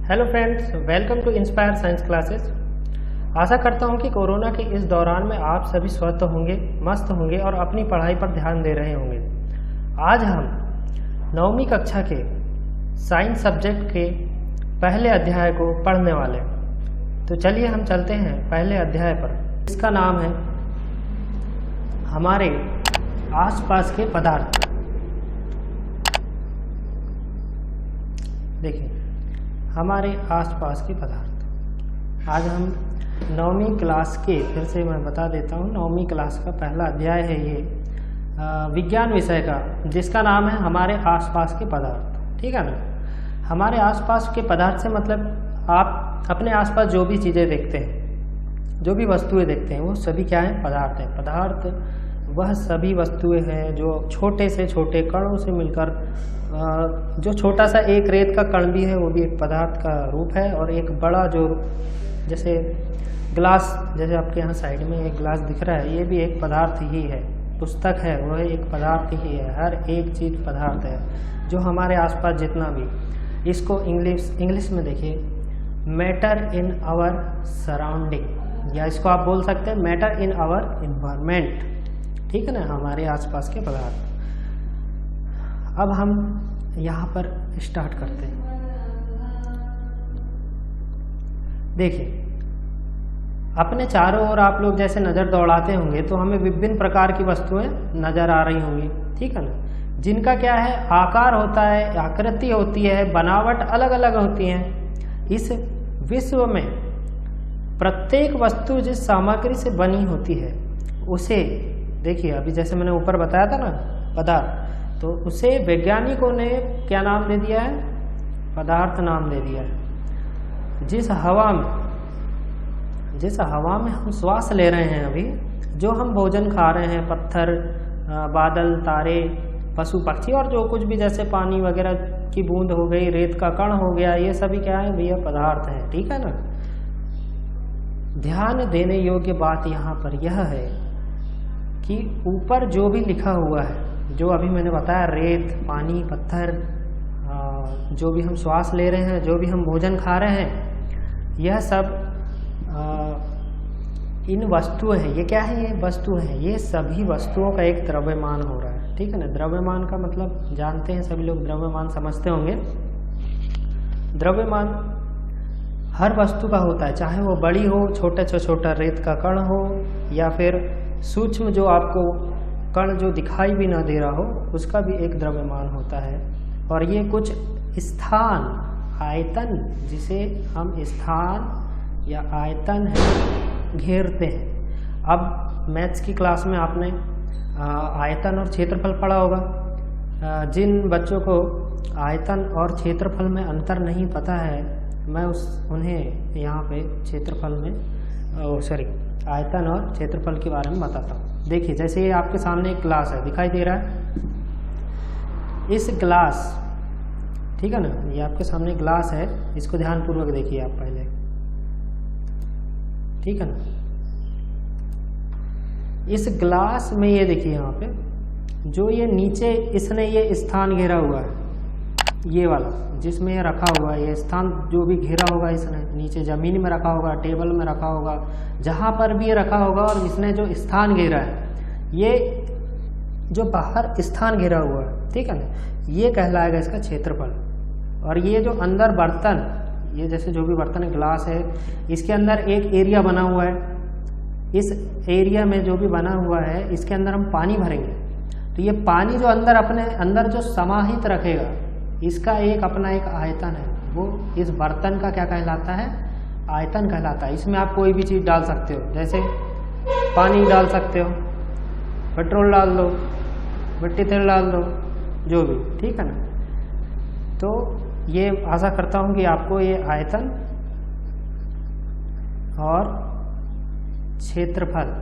Hello friends, welcome to inspire science classes. आशा करता हूं कि कोरोना के इस दौरान में आप सभी स्वस्थ होंगे, मस्त होंगे और अपनी पढ़ाई पर ध्यान दे रहे होंगे। आज हम 9वीं कक्षा के साइंस सब्जेक्ट के पहले अध्याय को पढ़ने वाले हैं। तो चलिए हम चलते हैं पहले अध्याय पर। इसका नाम है हमारे आसपास के पदार्थ। देखिए, हमारे आसपास के पदार्थ। आज हम 9वीं क्लास के, फिर से मैं बता देता हूँ, 9वीं क्लास का पहला अध्याय है ये विज्ञान विषय का, जिसका नाम है हमारे आसपास के पदार्थ। ठीक है ना। हमारे आसपास के पदार्थ से मतलब आप अपने आसपास जो भी चीज़ें देखते हैं, जो भी वस्तुएं देखते हैं, वो सभी क्या है? पदार्थ है। पदार्थ वह सभी वस्तुएं हैं जो छोटे से छोटे कणों से मिलकर, जो छोटा सा एक रेत का कण भी है वो भी एक पदार्थ का रूप है, और एक बड़ा जो जैसे ग्लास, जैसे आपके यहाँ साइड में एक ग्लास दिख रहा है, ये भी एक पदार्थ ही है। पुस्तक है वह एक पदार्थ ही है। हर एक चीज़ पदार्थ है जो हमारे आसपास जितना भी। इसको इंग्लिश में देखिए, मैटर इन आवर सराउंडिंग, या इसको आप बोल सकते हैं मैटर इन आवर इन्वायरमेंट। ठीक है ना, हमारे आसपास के पदार्थ। अब हम यहाँ पर स्टार्ट करते हैं। देखिए, अपने चारों ओर आप लोग जैसे नज़र दौड़ाते होंगे तो हमें विभिन्न प्रकार की वस्तुएं नज़र आ रही होंगी। ठीक है ना, जिनका क्या है? आकार होता है, आकृति होती है, बनावट अलग अलग होती हैं। इस विश्व में प्रत्येक वस्तु जिस सामग्री से बनी होती है उसे, देखिए अभी जैसे मैंने ऊपर बताया था ना पदार्थ, तो उसे वैज्ञानिकों ने क्या नाम दे दिया है? पदार्थ नाम दे दिया है। जिस हवा में हम श्वास ले रहे हैं अभी, जो हम भोजन खा रहे हैं, पत्थर, बादल, तारे, पशु पक्षी और जो कुछ भी, जैसे पानी वगैरह की बूंद हो गई, रेत का कण हो गया, ये सभी क्या है भैया? पदार्थ है। ठीक है ना। ध्यान देने योग्य बात यहाँ पर यह है कि ऊपर जो भी लिखा हुआ है, जो अभी मैंने बताया, रेत, पानी, पत्थर, जो भी हम श्वास ले रहे हैं, जो भी हम भोजन खा रहे हैं, यह सब इन वस्तुएं हैं। ये क्या है? ये वस्तु है। ये सभी वस्तुओं का एक द्रव्यमान हो रहा है। ठीक है ना। द्रव्यमान का मतलब जानते हैं सभी लोग, द्रव्यमान समझते होंगे। द्रव्यमान हर वस्तु का होता है, चाहे वो बड़ी हो, छोटे से छोटा रेत का कण हो, या फिर सूक्ष्म जो आपको कण जो दिखाई भी ना दे रहा हो, उसका भी एक द्रव्यमान होता है। और ये कुछ स्थान, आयतन, जिसे हम स्थान या आयतन है, घेरते हैं। अब मैथ्स की क्लास में आपने आयतन और क्षेत्रफल पढ़ा होगा। जिन बच्चों को आयतन और क्षेत्रफल में अंतर नहीं पता है, मैं उन्हें यहाँ पे क्षेत्रफल में आयतन और क्षेत्रफल के बारे में बताता हूँ। देखिए, जैसे ये आपके सामने एक ग्लास है, दिखाई दे रहा है। इस ग्लास, ठीक है ना, ये आपके सामने ग्लास है, इसको ध्यानपूर्वक देखिए आप पहले। ठीक है ना। इस ग्लास में ये देखिए यहाँ पे जो ये नीचे इसने ये स्थान घेरा हुआ है, ये वाला जिसमें ये रखा हुआ है, ये स्थान जो भी घेरा होगा इसने, नीचे ज़मीन में रखा होगा, टेबल में रखा होगा, जहाँ पर भी ये रखा होगा, और इसने जो स्थान घेरा है, ये जो बाहर स्थान घेरा हुआ है, ठीक है ना, ये कहलाएगा इसका क्षेत्रफल। और ये जो अंदर बर्तन, ये जैसे जो भी बर्तन है, ग्लास है, इसके अंदर एक एरिया बना हुआ है। इस एरिया में जो भी बना हुआ है, इसके अंदर हम पानी भरेंगे, तो ये पानी जो अंदर अपने अंदर जो समाहित रखेगा, इसका एक अपना एक आयतन है। वो इस बर्तन का क्या कहलाता है? आयतन कहलाता है। इसमें आप कोई भी चीज़ डाल सकते हो, जैसे पानी डाल सकते हो, पेट्रोल डाल दो, मिट्टी तेल डाल दो, जो भी। ठीक है ना। तो ये आशा करता हूँ कि आपको ये आयतन और क्षेत्रफल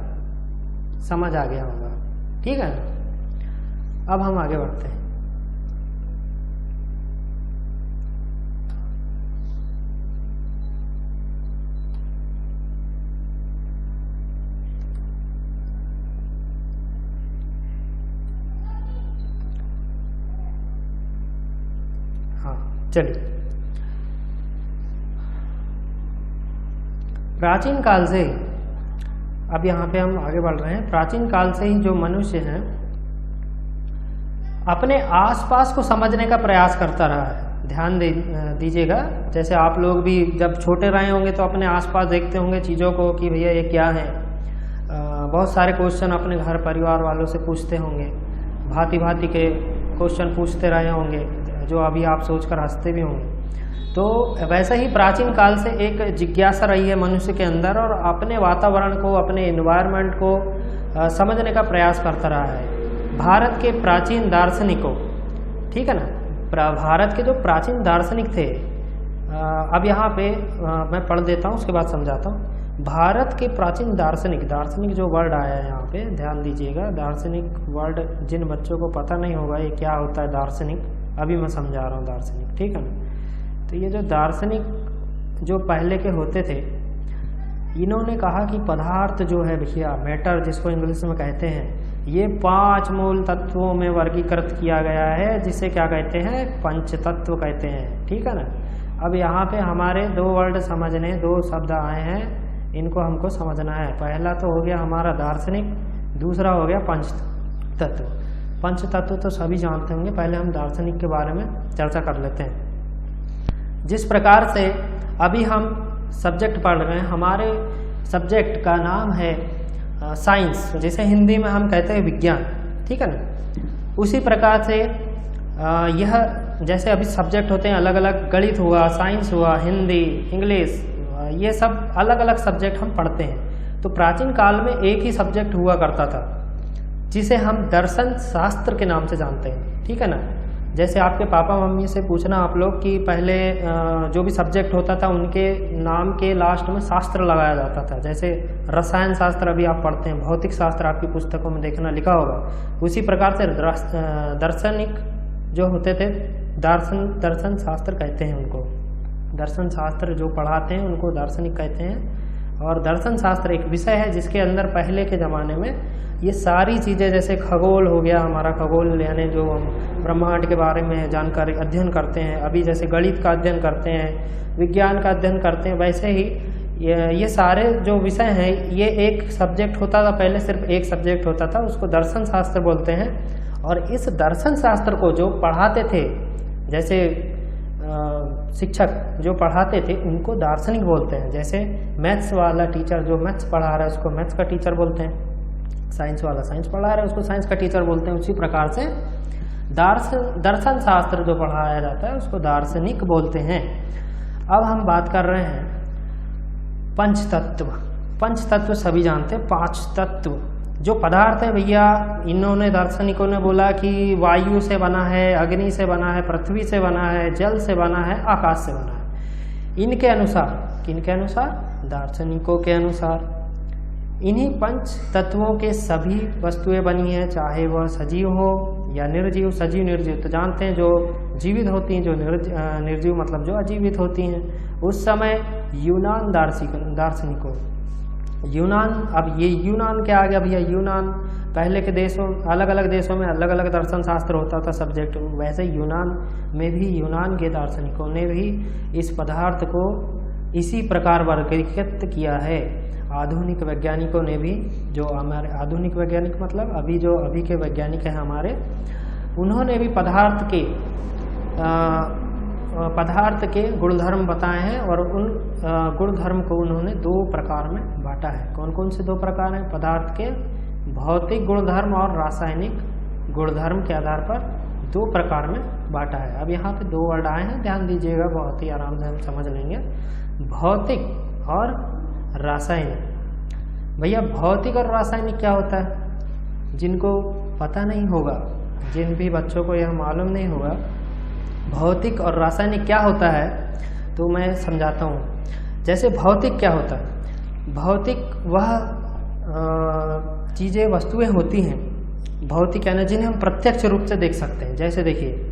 समझ आ गया होगा। ठीक है। अब हम आगे बढ़ते हैं। हाँ, चलिए प्राचीन काल से, अब यहाँ पे हम आगे बढ़ रहे हैं, प्राचीन काल से ही जो मनुष्य हैं अपने आसपास को समझने का प्रयास करता रहा है। ध्यान दीजिएगा, जैसे आप लोग भी जब छोटे रहे होंगे तो अपने आसपास देखते होंगे चीज़ों को कि भैया ये क्या है। बहुत सारे क्वेश्चन अपने घर परिवार वालों से पूछते होंगे, भांति भांति के क्वेश्चन पूछते रहे होंगे, जो अभी आप सोचकर हंसते भी होंगे। तो वैसे ही प्राचीन काल से एक जिज्ञासा रही है मनुष्य के अंदर, और अपने वातावरण को, अपने एनवायरनमेंट को समझने का प्रयास करता रहा है। भारत के प्राचीन दार्शनिकों, ठीक है ना, भारत के जो प्राचीन दार्शनिक थे, अब यहाँ पे मैं पढ़ देता हूँ, उसके बाद समझाता हूँ। भारत के प्राचीन दार्शनिक जो वर्ड आया है यहाँ पे ध्यान दीजिएगा। दार्शनिक वर्ड जिन बच्चों को पता नहीं होगा ये क्या होता है दार्शनिक, अभी मैं समझा रहा हूँ दार्शनिक, ठीक है ना। तो ये जो दार्शनिक जो पहले के होते थे, इन्होंने कहा कि पदार्थ जो है भैया, मैटर जिसको इंग्लिश में कहते हैं, ये 5 मूल तत्वों में वर्गीकृत किया गया है, जिसे क्या कहते हैं, पंच तत्व कहते हैं, ठीक है ना। अब यहाँ पे हमारे 2 वर्ड समझने, 2 शब्द आए हैं, इनको हमको समझना है। पहला तो हो गया हमारा दार्शनिक, दूसरा हो गया पंच तत्व। पंच तत्व तो सभी जानते होंगे, पहले हम दार्शनिक के बारे में चर्चा कर लेते हैं। जिस प्रकार से अभी हम सब्जेक्ट पढ़ रहे हैं, हमारे सब्जेक्ट का नाम है साइंस, जिसे हिंदी में हम कहते हैं विज्ञान, ठीक है ना। उसी प्रकार से यह जैसे अभी सब्जेक्ट होते हैं अलग अलग, गणित हुआ, साइंस हुआ, हिंदी, इंग्लिश, ये सब अलग अलग सब्जेक्ट हम पढ़ते हैं। तो प्राचीन काल में एक ही सब्जेक्ट हुआ करता था, जिसे हम दर्शन शास्त्र के नाम से जानते हैं, ठीक है ना। जैसे आपके पापा मम्मी से पूछना आप लोग कि पहले जो भी सब्जेक्ट होता था उनके नाम के लास्ट में शास्त्र लगाया जाता था। जैसे रसायन शास्त्र अभी आप पढ़ते हैं, भौतिक शास्त्र आपकी पुस्तकों में देखना लिखा होगा। उसी प्रकार से दार्शनिक जो होते थे, दर्शन शास्त्र कहते हैं उनको। दर्शन शास्त्र जो पढ़ाते हैं उनको दार्शनिक कहते हैं। और दर्शन शास्त्र एक विषय है जिसके अंदर पहले के ज़माने में ये सारी चीज़ें, जैसे खगोल हो गया हमारा, खगोल यानी जो हम ब्रह्मांड के बारे में जानकारी अध्ययन करते हैं, अभी जैसे गणित का अध्ययन करते हैं, विज्ञान का अध्ययन करते हैं, वैसे ही ये सारे जो विषय हैं, ये एक सब्जेक्ट होता था पहले, सिर्फ एक सब्जेक्ट होता था, उसको दर्शन शास्त्र बोलते हैं। और इस दर्शन शास्त्र को जो पढ़ाते थे, जैसे शिक्षक जो पढ़ाते थे, उनको दार्शनिक बोलते हैं। जैसे मैथ्स वाला टीचर जो मैथ्स पढ़ा रहा है उसको मैथ्स का टीचर बोलते हैं, साइंस वाला साइंस पढ़ा रहा है उसको साइंस का टीचर बोलते हैं। उसी प्रकार से दर्शन शास्त्र जो पढ़ाया जाता है उसको दार्शनिक बोलते हैं। अब हम बात कर रहे हैं पंच तत्व। पंच तत्व सभी जानते हैं, 5 तत्व जो पदार्थ है भैया, इन्होंने दार्शनिकों ने बोला कि वायु से बना है, अग्नि से बना है, पृथ्वी से बना है, जल से बना है, आकाश से बना है। इनके अनुसार, किनके अनुसार, दार्शनिकों के अनुसार, इन्हीं पंच तत्वों के सभी वस्तुएं बनी हैं, चाहे वह सजीव हो या निर्जीव। सजीव निर्जीव तो जानते हैं, जो जीवित होती हैं, जो निर्जीव मतलब जो अजीवित होती हैं। उस समय यूनान दार्शनिकों, यूनान, अब ये यूनान क्या आ गया भैया, यूनान पहले के देशों, अलग अलग देशों में अलग अलग दर्शन शास्त्र होता था सब्जेक्ट, वैसे यूनान में भी यूनान के दार्शनिकों ने भी इस पदार्थ को इसी प्रकार वर्गीकृत किया है। आधुनिक वैज्ञानिकों ने भी, जो हमारे आधुनिक वैज्ञानिक मतलब अभी के वैज्ञानिक हैं हमारे, उन्होंने भी पदार्थ के गुणधर्म बताए हैं, और उन गुणधर्म को उन्होंने 2 प्रकार में बांटा है। कौन कौन से 2 प्रकार हैं? पदार्थ के भौतिक गुणधर्म और रासायनिक गुणधर्म के आधार पर 2 प्रकार में बांटा है। अब यहाँ पे 2 वर्ड आए हैं, ध्यान दीजिएगा, बहुत ही आराम से हम समझ लेंगे। भौतिक और रासायनिक। भैया भौतिक और रासायनिक क्या होता है? जिनको पता नहीं होगा, जिन भी बच्चों को यह मालूम नहीं होगा भौतिक और रासायनिक क्या होता है, तो मैं समझाता हूँ। जैसे भौतिक क्या होता है? भौतिक वह चीज़ें, वस्तुएं होती हैं, भौतिक यानी जिन्हें हम प्रत्यक्ष रूप से देख सकते हैं। जैसे देखिए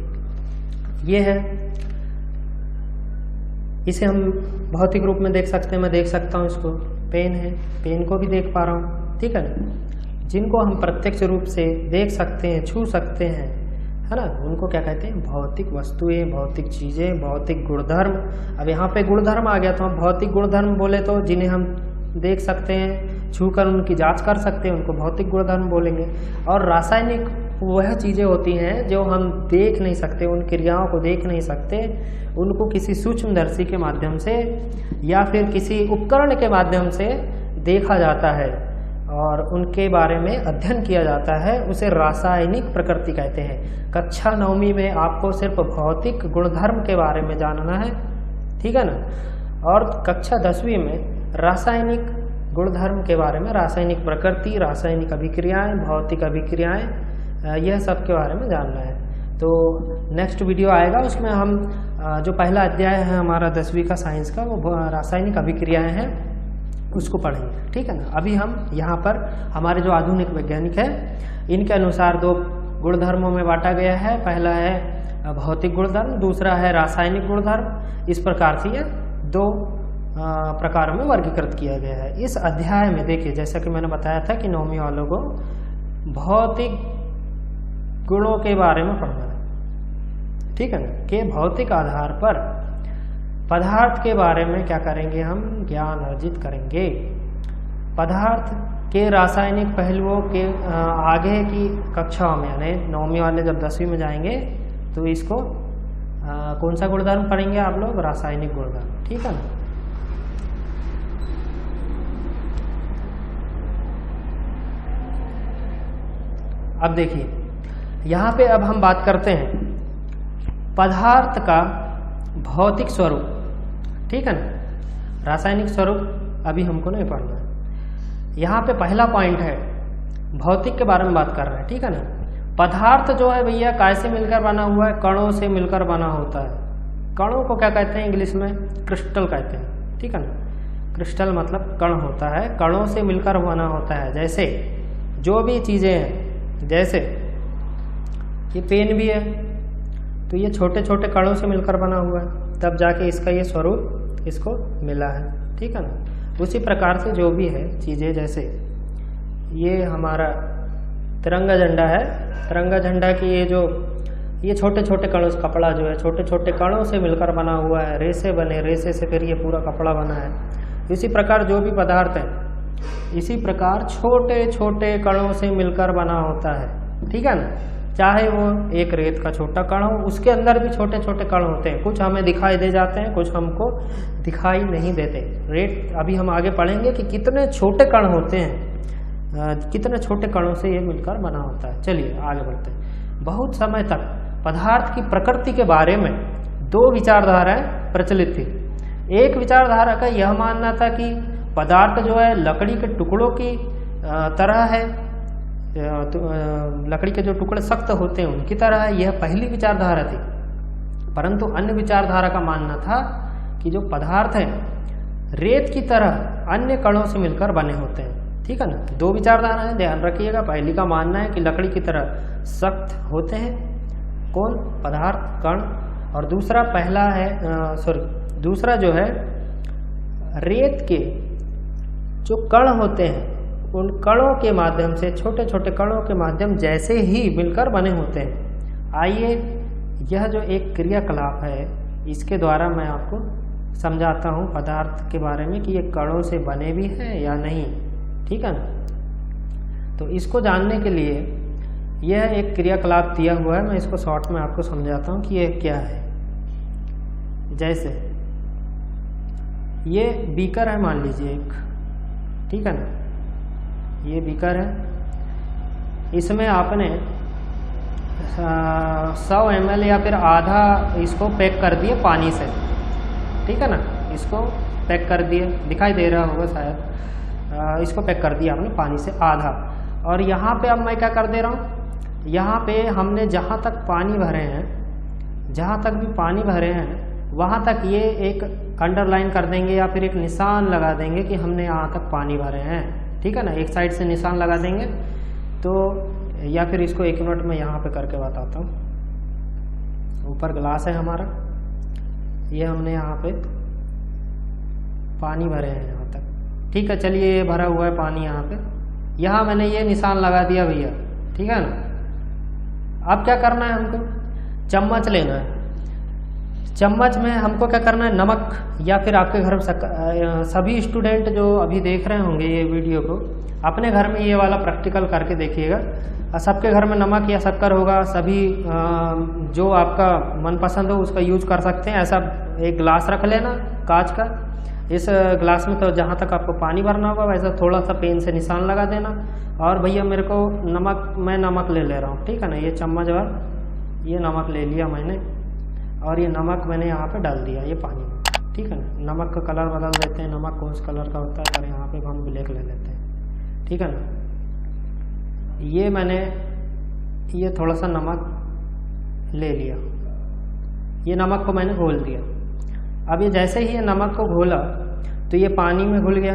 ये है, इसे हम भौतिक रूप में देख सकते हैं, मैं देख सकता हूँ इसको। पेन है, पेन को भी देख पा रहा हूँ, ठीक है ना। जिनको हम प्रत्यक्ष रूप से देख सकते हैं, छू सकते हैं, है ना, उनको क्या कहते हैं? भौतिक वस्तुएं, भौतिक चीज़ें, भौतिक गुणधर्म। अब यहाँ पे गुणधर्म आ गया, तो हम भौतिक गुणधर्म बोले तो जिन्हें हम देख सकते हैं, छूकर उनकी जांच कर सकते हैं, उनको भौतिक गुणधर्म बोलेंगे। और रासायनिक वह चीज़ें होती हैं जो हम देख नहीं सकते, उन क्रियाओं को देख नहीं सकते, उनको किसी सूक्ष्मदर्शी के माध्यम से या फिर किसी उपकरण के माध्यम से देखा जाता है और उनके बारे में अध्ययन किया जाता है, उसे रासायनिक प्रकृति कहते हैं। कक्षा 9वीं में आपको सिर्फ भौतिक गुणधर्म के बारे में जानना है, ठीक है ना, और कक्षा 10वीं में रासायनिक गुणधर्म के बारे में, रासायनिक प्रकृति, रासायनिक अभिक्रियाएं, भौतिक अभिक्रियाएं, यह सब के बारे में जानना है। तो नेक्स्ट वीडियो आएगा, उसमें हम जो पहला अध्याय है हमारा 10वीं का साइंस का, वो रासायनिक अभिक्रियाएं हैं, उसको पढ़ेंगे, ठीक है ना। अभी हम यहाँ पर हमारे जो आधुनिक वैज्ञानिक हैं, इनके अनुसार 2 गुणधर्मों में बांटा गया है। पहला है भौतिक गुणधर्म, दूसरा है रासायनिक गुणधर्म। इस प्रकार से ये 2 प्रकारों में वर्गीकृत किया गया है। इस अध्याय में देखिए, जैसा कि मैंने बताया था कि 9वीं वालों को भौतिक गुणों के बारे में पढ़ना है, ठीक है ना, कि भौतिक आधार पर पदार्थ के बारे में क्या करेंगे, हम ज्ञान अर्जित करेंगे। पदार्थ के रासायनिक पहलुओं के आगे की कक्षाओं में, यानी 9वीं वाले जब 10वीं में जाएंगे तो इसको कौन सा गुणधर्म पढ़ेंगे आप लोग, रासायनिक गुणधर्म, ठीक है ना। अब देखिए यहाँ पे अब हम बात करते हैं पदार्थ का भौतिक स्वरूप, ठीक है ना। रासायनिक स्वरूप अभी हमको नहीं पढ़ना है। यहाँ पे पहला पॉइंट है, भौतिक के बारे में बात कर रहे हैं, ठीक है ना। पदार्थ जो है भैया कैसे मिलकर बना हुआ है, कणों से मिलकर बना होता है। कणों को क्या कहते हैं इंग्लिश में, क्रिस्टल कहते हैं, ठीक है ना। क्रिस्टल मतलब कण होता है, कणों से मिलकर बना होता है। जैसे जो भी चीज़ें हैं, जैसे ये पेन भी है तो ये छोटे छोटे कणों से मिलकर बना हुआ है, तब जाके इसका ये स्वरूप इसको मिला है, ठीक है ना। उसी प्रकार से जो भी है चीज़ें, जैसे ये हमारा तिरंगा झंडा है, तिरंगा झंडा की ये छोटे छोटे कणों से, कपड़ा जो है छोटे छोटे कणों से मिलकर बना हुआ है, रेसे बने, रेसे से फिर ये पूरा कपड़ा बना है। इसी प्रकार जो भी पदार्थ है इसी प्रकार छोटे छोटे कणों से मिलकर बना होता है, ठीक है ना। चाहे वो एक रेत का छोटा कण हो, उसके अंदर भी छोटे छोटे कण होते हैं, कुछ हमें दिखाई दे जाते हैं, कुछ हमको दिखाई नहीं देते। रेत अभी हम आगे पढ़ेंगे कि कितने छोटे कण होते हैं, कितने छोटे कणों से ये मिलकर बना होता है। चलिए आगे बढ़ते हैं। बहुत समय तक पदार्थ की प्रकृति के बारे में 2 विचारधाराएं प्रचलित थी। एक विचारधारा का यह मानना था कि पदार्थ जो है लकड़ी के टुकड़ों की तरह है, तो लकड़ी के जो टुकड़े सख्त होते हैं उनकी तरह है, यह पहली विचारधारा थी। परंतु अन्य विचारधारा का मानना था कि जो पदार्थ है रेत की तरह अन्य कणों से मिलकर बने होते हैं, ठीक है ना। 2 विचारधारा है, ध्यान रखिएगा। पहली का मानना है कि लकड़ी की तरह सख्त होते हैं कौन, पदार्थ, कण, और दूसरा जो है रेत के जो कण होते हैं उन कणों के माध्यम से, छोटे छोटे कणों के माध्यम जैसे ही मिलकर बने होते हैं। आइए यह जो एक क्रियाकलाप है इसके द्वारा मैं आपको समझाता हूँ पदार्थ के बारे में कि ये कणों से बने भी हैं या नहीं, ठीक है ना। तो इसको जानने के लिए यह एक क्रियाकलाप दिया हुआ है, मैं इसको शॉर्ट में आपको समझाता हूँ कि यह क्या है। जैसे ये बीकर है, मान लीजिए एक, ठीक है ना, ये बीकर है, इसमें आपने 100 ml या फिर आधा इसको पैक कर दिए पानी से, ठीक है ना। इसको पैक कर दिए, दिखाई दे रहा होगा शायद, इसको पैक कर दिया आपने पानी से आधा। और यहाँ पे अब मैं क्या कर दे रहा हूँ, यहाँ पे हमने जहाँ तक पानी भरे हैं, जहाँ तक भी पानी भरे हैं वहाँ तक ये एक अंडरलाइन कर देंगे या फिर एक निशान लगा देंगे कि हमने यहाँ तक पानी भरे हैं, ठीक है ना। एक साइड से निशान लगा देंगे तो, या फिर इसको 1 मिनट में यहाँ पे करके बताता हूँ। ऊपर ग्लास है हमारा, ये हमने यहाँ पे पानी भरे हैं यहाँ तक, ठीक है। चलिए ये भरा हुआ है पानी यहाँ पे, यहाँ मैंने ये निशान लगा दिया भैया, ठीक है ना। अब क्या करना है हमको, चम्मच लेना है, चम्मच में हमको क्या करना है, नमक, या फिर आपके घर में सभी स्टूडेंट जो अभी देख रहे होंगे ये वीडियो को, अपने घर में ये वाला प्रैक्टिकल करके देखिएगा। सबके घर में नमक या शक्कर होगा, सभी जो आपका मनपसंद हो उसका यूज कर सकते हैं। ऐसा एक ग्लास रख लेना कांच का, इस ग्लास में तो जहाँ तक आपको पानी भरना होगा वैसा थोड़ा सा पेन से निशान लगा देना। और भैया मेरे को नमक, मैं नमक ले ले रहा हूँ, ठीक है ना, ये चम्मच भर ये नमक ले लिया मैंने, और ये नमक मैंने यहाँ पे डाल दिया ये पानी में, ठीक है ना। नमक का कलर बदल देते हैं, नमक कौन सा कलर का होता है, और यहाँ पे हम ब्लैक ले लेते हैं, ठीक है ना। ये मैंने ये थोड़ा सा नमक ले लिया, ये नमक को मैंने घोल दिया। अब ये जैसे ही ये नमक को घोला तो ये पानी में घुल गया,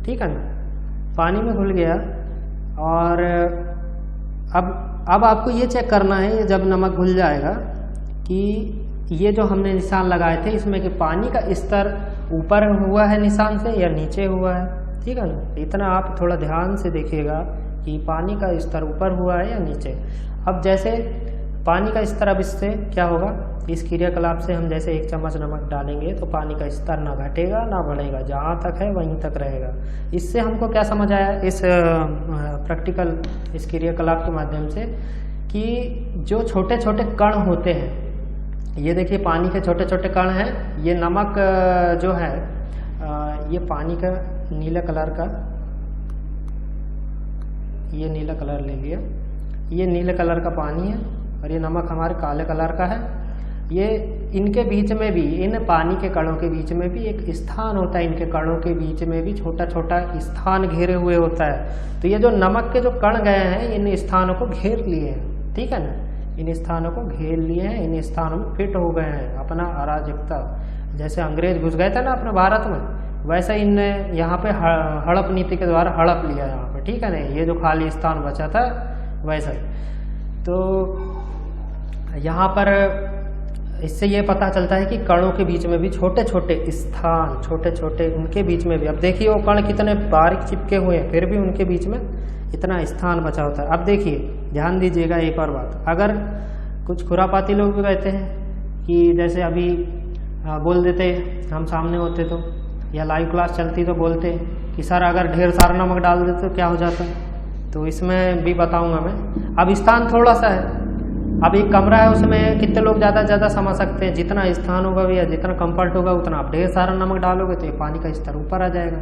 ठीक है ना, पानी में घुल गया। और अब आपको ये चेक करना है, ये जब नमक घुल जाएगा कि ये जो हमने निशान लगाए थे इसमें कि पानी का स्तर ऊपर हुआ है निशान से या नीचे हुआ है, ठीक है ना। इतना आप थोड़ा ध्यान से देखिएगा कि पानी का स्तर ऊपर हुआ है या नीचे। अब जैसे पानी का स्तर, अब इससे क्या होगा, इस क्रियाकलाप से हम जैसे 1 चम्मच नमक डालेंगे तो पानी का स्तर ना घटेगा ना बढ़ेगा, जहाँ तक है वहीं तक रहेगा। इससे हमको क्या समझ आया इस प्रैक्टिकल इस क्रियाकलाप के माध्यम से, कि जो छोटे छोटे कण होते हैं, ये देखिए पानी के छोटे छोटे कण हैं, ये नमक जो है ये पानी का नीला कलर का, ये नीला कलर ले लिया, ये नीले कलर का पानी है और ये नमक हमारे काले कलर का है। ये इनके बीच में भी, इन पानी के कणों के बीच में भी एक स्थान होता है, इनके कणों के बीच में भी छोटा छोटा स्थान घेरे हुए होता है। तो ये जो नमक के जो कण गए हैं इन स्थानों को घेर लिए हैं, ठीक है ना, इन स्थानों को घेर लिए हैं, इन स्थानों में फिट हो गए हैं अपना अराजकता। जैसे अंग्रेज घुस गए थे ना अपने भारत में, वैसे इनने यहाँ पे हड़प नीति के द्वारा हड़प लिया यहाँ पे, ठीक है ना, ये जो खाली स्थान बचा था वैसा। तो यहाँ पर इससे ये पता चलता है कि कणों के बीच में भी छोटे छोटे स्थान, छोटे छोटे उनके बीच में भी, अब देखिए वो कण कितने बारीक चिपके हुए हैं फिर भी उनके बीच में इतना स्थान बचा होता है। अब देखिए ध्यान दीजिएगा एक और बात, अगर कुछ खुरापाती लोग भी कहते हैं कि जैसे अभी बोल देते हम सामने होते तो, या लाइव क्लास चलती तो बोलते कि सर अगर ढेर सारा नमक डाल देते तो क्या हो जाता, तो इसमें भी बताऊंगा मैं। अब स्थान थोड़ा सा है, अब एक कमरा है उसमें कितने लोग ज़्यादा से ज़्यादा समा सकते हैं, जितना स्थान होगा या जितना कंफर्ट होगा उतना आप ढेर सारा नमक डालोगे तो ये पानी का स्तर ऊपर आ जाएगा,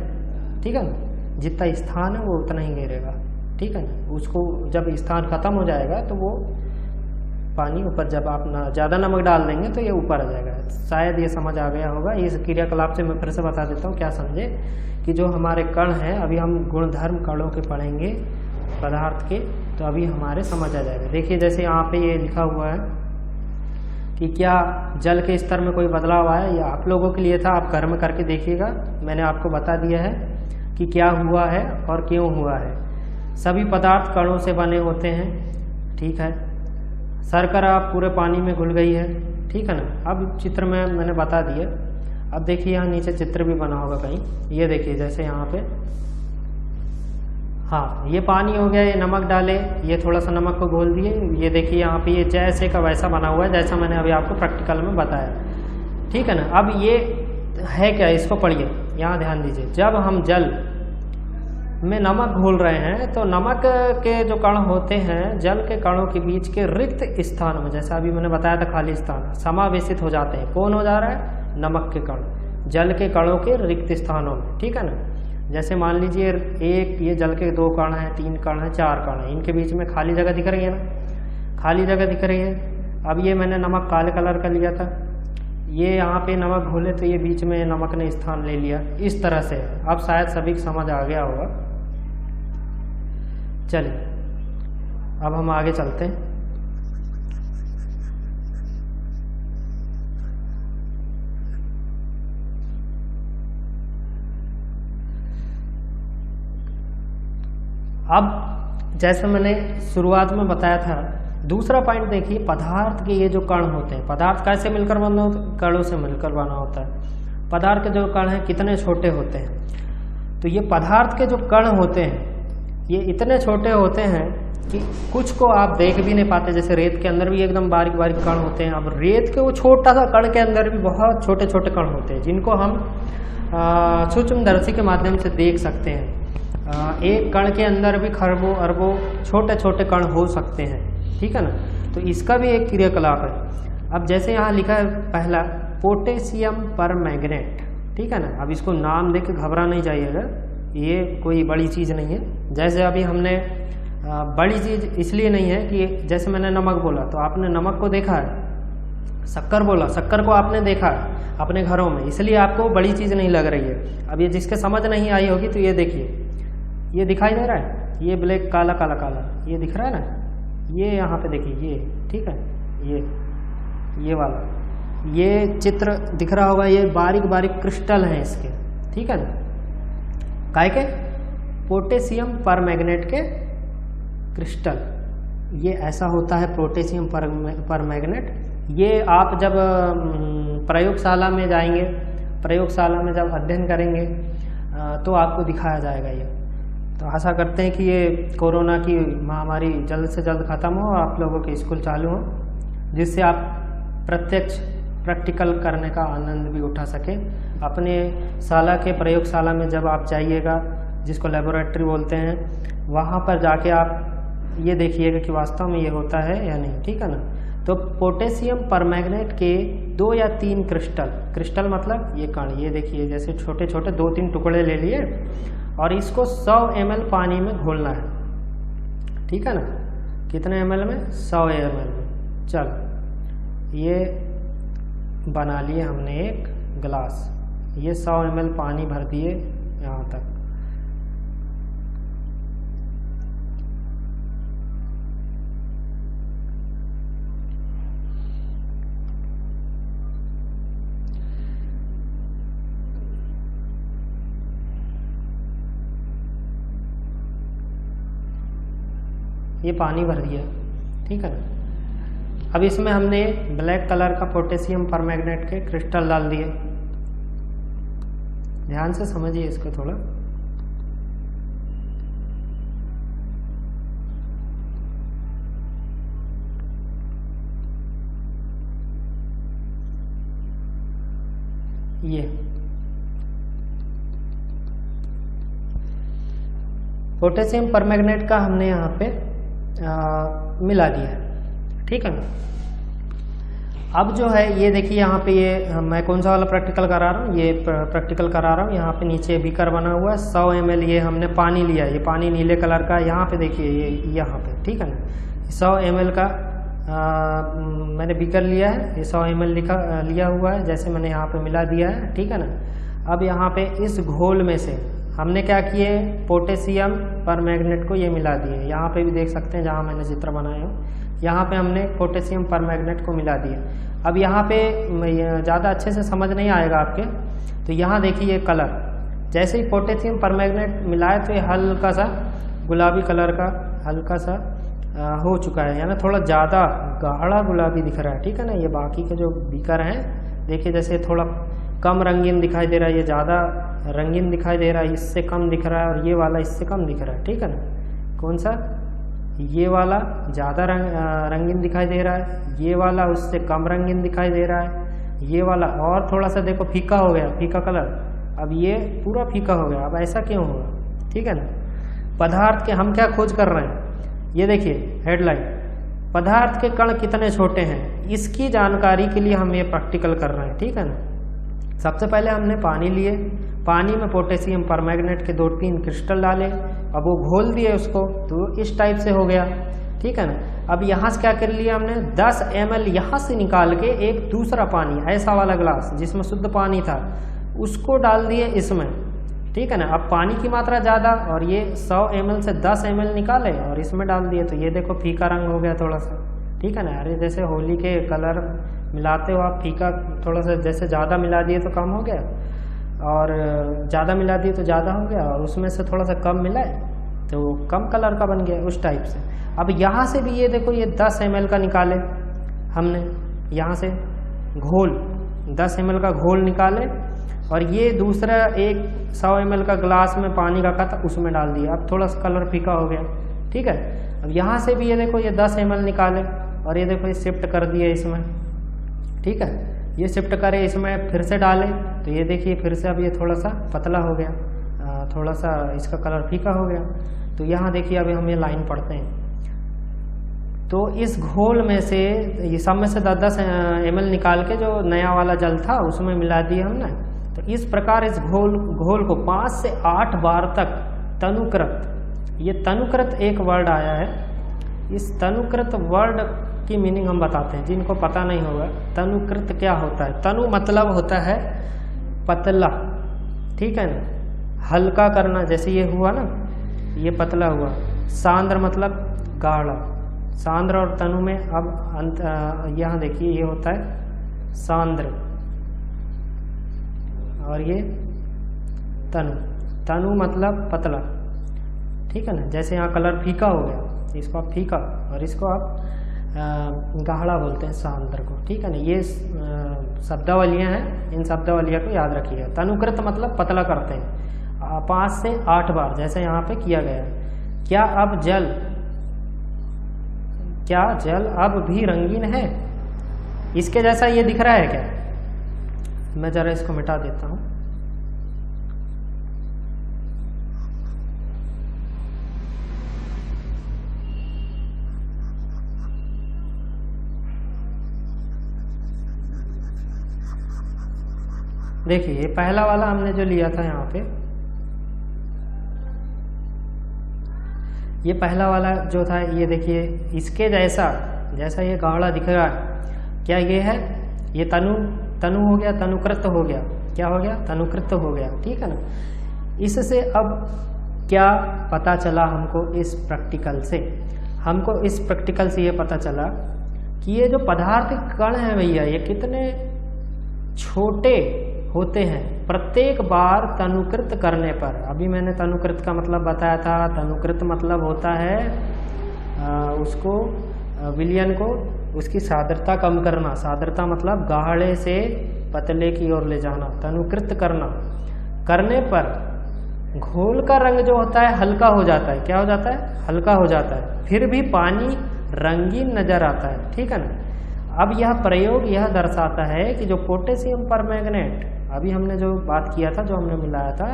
ठीक है ना। जितना स्थान है वो उतना ही घेरेगा, ठीक है ना। उसको जब स्थान खत्म हो जाएगा तो वो पानी ऊपर, जब आप ज़्यादा नमक डाल देंगे तो ये ऊपर आ जाएगा। शायद ये समझ आ गया होगा। इस क्रियाकलाप से मैं फिर से बता देता हूँ क्या समझे, कि जो हमारे कण हैं, अभी हम गुणधर्म कणों के पढ़ेंगे पदार्थ के, तो अभी हमारे समझ आ जाएगा। देखिए जैसे यहाँ पे ये लिखा हुआ है कि क्या जल के स्तर में कोई बदलाव आया, या आप लोगों के लिए था, आप घर में करके देखिएगा। मैंने आपको बता दिया है कि क्या हुआ है और क्यों हुआ है। सभी पदार्थ कणों से बने होते हैं, ठीक है। शर्करा पूरे पानी में घुल गई है, ठीक है ना। अब चित्र में मैंने बता दिया। अब देखिए यहाँ नीचे चित्र भी बना होगा कहीं, ये देखिए जैसे यहाँ पे, हाँ ये पानी हो गया, ये नमक डाले, ये थोड़ा सा नमक को घोल दिए, ये देखिए यहाँ पे ये जैसे का वैसा बना हुआ है जैसा मैंने अभी आपको प्रैक्टिकल में बताया, ठीक है ना। अब ये है क्या, इसको पढ़िए, यहाँ ध्यान दीजिए। जब हम जल में नमक घोल रहे हैं तो नमक के जो कण होते हैं जल के कणों के बीच के रिक्त स्थान में, जैसा अभी मैंने बताया था खाली स्थान, समावेशित हो जाते हैं। कौन हो जा रहा है, नमक के कण जल के कणों के रिक्त स्थानों में, ठीक है ना। जैसे मान लीजिए एक ये जल के 2 कण हैं, 3 कण हैं, 4 कण हैं, इनके बीच में खाली जगह दिख रही है ना, खाली जगह दिख रही है। अब ये मैंने नमक काले कलर का लिया था, ये यहाँ पे नमक घोले तो ये बीच में नमक ने स्थान ले लिया, इस तरह से। अब शायद सभी समझ आ गया होगा। चलिए अब हम आगे चलते हैं। अब जैसे मैंने शुरुआत में बताया था, दूसरा पॉइंट देखिए, पदार्थ के ये जो कण होते हैं, पदार्थ कैसे मिलकर बना होता है, कणों से मिलकर बना होता है। पदार्थ के जो कण हैं कितने छोटे होते हैं, तो ये पदार्थ के जो कण होते हैं ये इतने छोटे होते हैं कि कुछ को आप देख भी नहीं पाते, जैसे रेत के अंदर भी एकदम बारीक बारीक कण होते हैं। अब रेत के वो छोटा सा कण के अंदर भी बहुत छोटे छोटे कण होते हैं, जिनको हम सूक्ष्मदर्शी के माध्यम से देख सकते हैं। एक कण के अंदर भी खरबों अरबों छोटे छोटे कण हो सकते हैं, ठीक है ना। तो इसका भी एक क्रियाकलाप है। अब जैसे यहाँ लिखा है पहला पोटेशियम परमैंगनेट, ठीक है ना। अब इसको नाम देख के घबरा नहीं जाइएगा, ये कोई बड़ी चीज़ नहीं है। जैसे अभी हमने बड़ी चीज़ इसलिए नहीं है कि जैसे मैंने नमक बोला तो आपने नमक को देखा है, शक्कर बोला, शक्कर को आपने देखा है अपने घरों में, इसलिए आपको बड़ी चीज़ नहीं लग रही है। अब ये जिसके समझ नहीं आई होगी तो ये देखिए, ये दिखाई दे रहा है, ये ब्लैक काला काला काला ये दिख रहा है ना, ये यहाँ पे देखिए ये, ठीक है, ये वाला ये चित्र दिख रहा होगा, ये बारीक बारीक क्रिस्टल हैं इसके, ठीक है ना। काय के पोटेशियम परमैंगनेट के क्रिस्टल, ये ऐसा होता है पोटेशियम परमैंगनेट। ये आप जब प्रयोगशाला में जाएंगे, प्रयोगशाला में जब अध्ययन करेंगे तो आपको दिखाया जाएगा ये। तो आशा करते हैं कि ये कोरोना की महामारी जल्द से जल्द ख़त्म हो और आप लोगों के स्कूल चालू हो, जिससे आप प्रत्यक्ष प्रैक्टिकल करने का आनंद भी उठा सकें। अपने शाला के प्रयोगशाला में जब आप जाइएगा, जिसको लेबोरेटरी बोलते हैं, वहाँ पर जाके आप ये देखिएगा कि वास्तव में ये होता है या नहीं, ठीक है ना। तो पोटेशियम परमैंगनेट के 2 या 3 क्रिस्टल मतलब ये कण, ये देखिए जैसे छोटे छोटे 2-3 टुकड़े ले लिए और इसको 100 ml पानी में घोलना है, ठीक है ना। कितने ml में? 100 ml में। चल ये बना लिए हमने एक गिलास, ये 100 ml पानी भर दिए यहाँ तक। ये पानी भर दिया, ठीक है ना। अब इसमें हमने ब्लैक कलर का पोटेशियम परमैंगनेट के क्रिस्टल डाल दिए। ध्यान से समझिए इसको थोड़ा। ये पोटेशियम परमैंगनेट का हमने यहाँ पे मिला दिया है, ठीक है ना। अब जो है ये देखिए यहाँ पे ये मैं कौन सा वाला प्रैक्टिकल करा रहा हूँ, ये प्रैक्टिकल करा रहा हूँ। यहाँ पे नीचे बीकर बना हुआ है, 100 ml ये हमने पानी लिया, ये पानी नीले कलर का, यहाँ पे देखिए ये यहाँ पे, ठीक है ना। 100 ml का मैंने बीकर लिया है, ये 100 ml लिया हुआ है, जैसे मैंने यहाँ पे मिला दिया है, ठीक है ना। अब यहाँ पे इस घोल में से हमने क्या किए, पोटेशियम परमैंगनेट को ये मिला दिए। यहाँ पे भी देख सकते हैं जहाँ मैंने चित्र बनाया हो, यहाँ पे हमने पोटेशियम परमैंगनेट को मिला दिया। अब यहाँ पे ज़्यादा अच्छे से समझ नहीं आएगा आपके, तो यहाँ देखिए कलर, जैसे ही पोटेशियम परमैंगनेट मिलाए तो ये हल्का सा गुलाबी कलर का हल्का सा हो चुका है, यानी थोड़ा ज़्यादा गाढ़ा गुलाबी दिख रहा है, ठीक है ना। ये बाकी के जो बीकर हैं देखिए जैसे थोड़ा कम रंगीन दिखाई दे रहा है, ये ज़्यादा रंगीन दिखाई दे रहा है, इससे कम दिख रहा है, और ये वाला इससे कम दिख रहा है, ठीक है ना। कौन सा? ये वाला ज़्यादा रंगीन दिखाई दे रहा है, ये वाला उससे कम रंगीन दिखाई दे रहा है, ये वाला और थोड़ा सा देखो फीका हो गया, फीका कलर, अब ये पूरा फीका हो गया। अब ऐसा क्यों हुआ, ठीक है ना। पदार्थ के हम क्या खोज कर रहे हैं, ये देखिए हेडलाइन, पदार्थ के कण कितने छोटे हैं, इसकी जानकारी के लिए हम ये प्रैक्टिकल कर रहे हैं, ठीक है ना। सबसे पहले हमने पानी लिए, पानी में पोटेशियम परमैंगनेट के 2-3 क्रिस्टल डाले, अब वो घोल दिए उसको, तो इस टाइप से हो गया, ठीक है ना। अब यहाँ से क्या कर लिया हमने, 10 ml यहाँ से निकाल के एक दूसरा पानी, ऐसा वाला ग्लास जिसमें शुद्ध पानी था, उसको डाल दिए इसमें, ठीक है ना। अब पानी की मात्रा ज़्यादा, और ये 100 ml से 10 ml निकाले और इसमें डाल दिए, तो ये देखो फीका रंग हो गया थोड़ा सा, ठीक है ना। अरे जैसे होली के कलर मिलाते हो आप, फीका थोड़ा सा, जैसे ज़्यादा मिला दिए तो कम हो गया, और ज़्यादा मिला दिए तो ज़्यादा हो गया, और उसमें से थोड़ा सा कम मिलाए तो कम कलर का बन गया, उस टाइप से। अब यहाँ से भी ये देखो, ये 10 ml का निकाले हमने, यहाँ से घोल 10 ml का घोल निकाले, और ये दूसरा एक 100 ml का ग्लास में पानी रखा था उसमें डाल दिया, अब थोड़ा सा कलर फीका हो गया, ठीक है। अब यहाँ से भी ये देखो ये 10 ml निकाले और ये देखो ये शिफ्ट कर दिए इसमें, ठीक है, ये शिफ्ट करे इसमें फिर से डाले तो ये देखिए फिर से अब ये थोड़ा सा पतला हो गया, थोड़ा सा इसका कलर फीका हो गया। तो यहाँ देखिए अभी हम ये लाइन पढ़ते हैं, तो इस घोल में से ये सब में से 10-10 ml निकाल के जो नया वाला जल था उसमें मिला दिया हमने। तो इस प्रकार इस घोल को 5 से 8 बार तक तनुकृत, ये तनुकृत एक वर्ड आया है, इस तनुकृत वर्ड की मीनिंग हम बताते हैं जिनको पता नहीं होगा। तनुकृत क्या होता है? तनु मतलब होता है पतला, ठीक है ना, हल्का करना, जैसे ये हुआ ना, ये पतला हुआ। सांद्र मतलब गाढ़ा, सांद्र और तनु में अब यहाँ देखिए ये होता है सांद्र और ये तनु, तनु मतलब पतला, ठीक है ना। जैसे यहाँ कलर फीका हो गया, इसको आप फीका और इसको आप गाढ़ा बोलते हैं सांद्र को, ठीक है ना। ये शब्दावलियाँ हैं, इन शब्दावलियों को याद रखिएगा। तनुकृत मतलब पतला करते हैं 5 से 8 बार, जैसे यहाँ पे किया गया है। क्या जल अब भी रंगीन है? इसके जैसा ये दिख रहा है क्या? मैं जरा इसको मिटा देता हूँ। देखिए ये पहला वाला हमने जो लिया था यहाँ पे, ये पहला वाला जो था, ये देखिए इसके जैसा ये गाढ़ा दिख रहा है, क्या ये है? ये तनु हो गया, तनुकृत हो गया, क्या हो गया? तनुकृत हो गया, ठीक है ना। इससे अब क्या पता चला हमको? इस प्रैक्टिकल से हमको इस प्रैक्टिकल से ये पता चला कि ये जो पदार्थ कण हैं भैया, ये कितने छोटे होते हैं। प्रत्येक बार तनुकृत करने पर, अभी मैंने तनुकृत का मतलब बताया था, तनुकृत मतलब होता है उसको विलयन को, उसकी साद्रता कम करना। साद्रता मतलब गाढ़े से पतले की ओर ले जाना। तनुकृत करने पर घोल का रंग जो होता है हल्का हो जाता है। क्या हो जाता है? हल्का हो जाता है, फिर भी पानी रंगीन नजर आता है, ठीक है ना। अब यह प्रयोग यह दर्शाता है कि जो पोटेशियम परमैंगनेट, अभी हमने जो बात किया था, जो हमने मिलाया था,